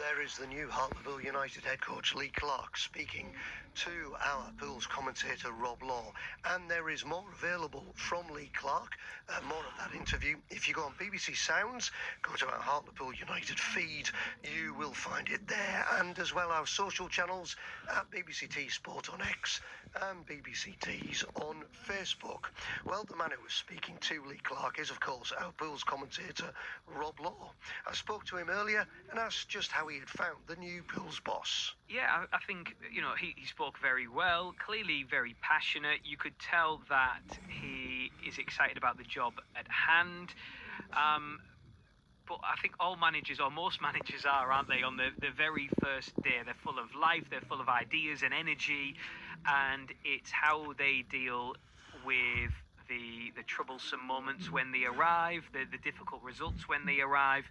there is the new Hartlepool United head coach Lee Clark speaking to our Pools commentator Rob Law, and there is more available from Lee Clark, more of that interview. If you go on BBC Sounds, go to our Hartlepool United feed, you will find it there, and as well our social channels at BBC T Sport on X and BBC Tees on Facebook. Well, the man who was speaking to Lee Clark is, of course, our Pools commentator Rob Law. I spoke to him earlier and asked just how he had found the new Pools boss. Yeah, I think, he spoke very well, clearly very passionate. You could tell that he is excited about the job at hand. But I think all managers, or most managers are, aren't they, on the very first day? They're full of life, they're full of ideas and energy, and it's how they deal with the troublesome moments when they arrive, the difficult results when they arrive.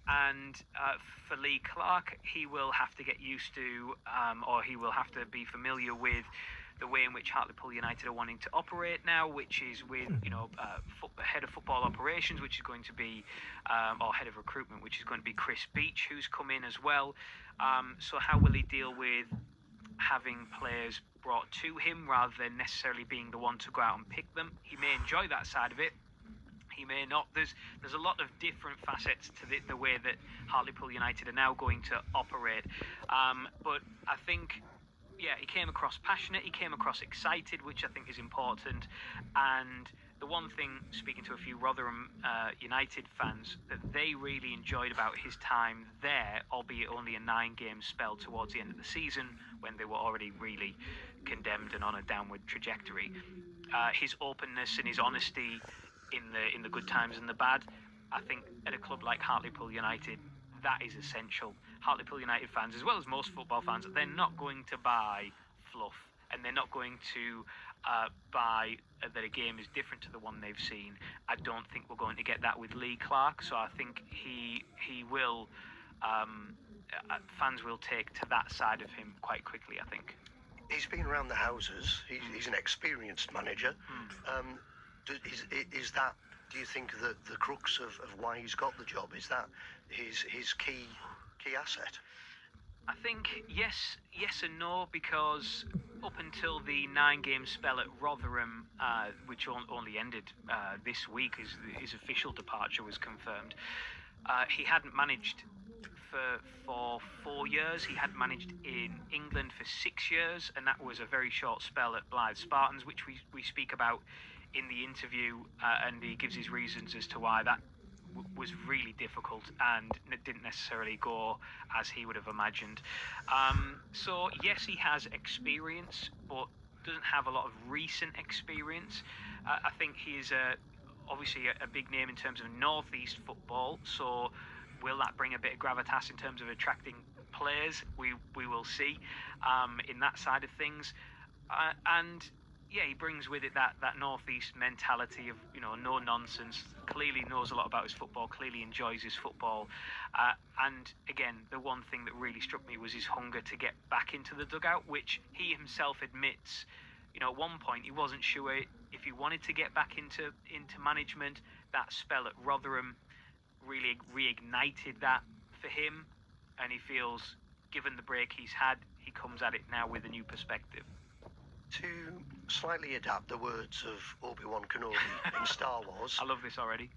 And for Lee Clark, he will have to get used to, or he will have to be familiar with the way in which Hartlepool United are wanting to operate now, which is with, head of football operations, which is going to be, or head of recruitment, which is going to be Chris Beech, who's come in as well. So how will he deal with having players brought to him rather than necessarily being the one to go out and pick them? He may enjoy that side of it. He may not. There's a lot of different facets to the way that Hartlepool United are now going to operate. But I think, he came across passionate, he came across excited, which I think is important. And the one thing, speaking to a few Rotherham United fans, that they really enjoyed about his time there, albeit only a 9-game spell towards the end of the season, when they were already really condemned and on a downward trajectory, his openness and his honesty in the good times and the bad. I think at a club like Hartlepool United, that is essential. Hartlepool United fans, as well as most football fans, they're not going to buy fluff, and they're not going to buy that a game is different to the one they've seen. I don't think we're going to get that with Lee Clark, so I think he will, fans will take to that side of him quite quickly, I think. He's been around the houses. He's an experienced manager. Is that, do you think, that the crux of why he's got the job? Is that his key asset? I think yes and no, because up until the 9-game spell at Rotherham, which only ended this week, his official departure was confirmed, he hadn't managed for 4 years. He had managed in England for 6 years, and that was a very short spell at Blyth Spartans, which we speak about in the interview, and he gives his reasons as to why that was really difficult and it didn't necessarily go as he would have imagined. So yes, he has experience, but doesn't have a lot of recent experience. I think he is obviously a big name in terms of northeast football, so will that bring a bit of gravitas in terms of attracting players? We will see in that side of things. And he brings with it that northeast mentality of, no nonsense, clearly knows a lot about his football, clearly enjoys his football. And again, the one thing that really struck me was his hunger to get back into the dugout, which he himself admits, at one point he wasn't sure if he wanted to get back into management. That spell at Rotherham really reignited that for him, and he feels, given the break he's had, he comes at it now with a new perspective. To slightly adapt the words of Obi-Wan Kenobi in Star Wars. I love this already.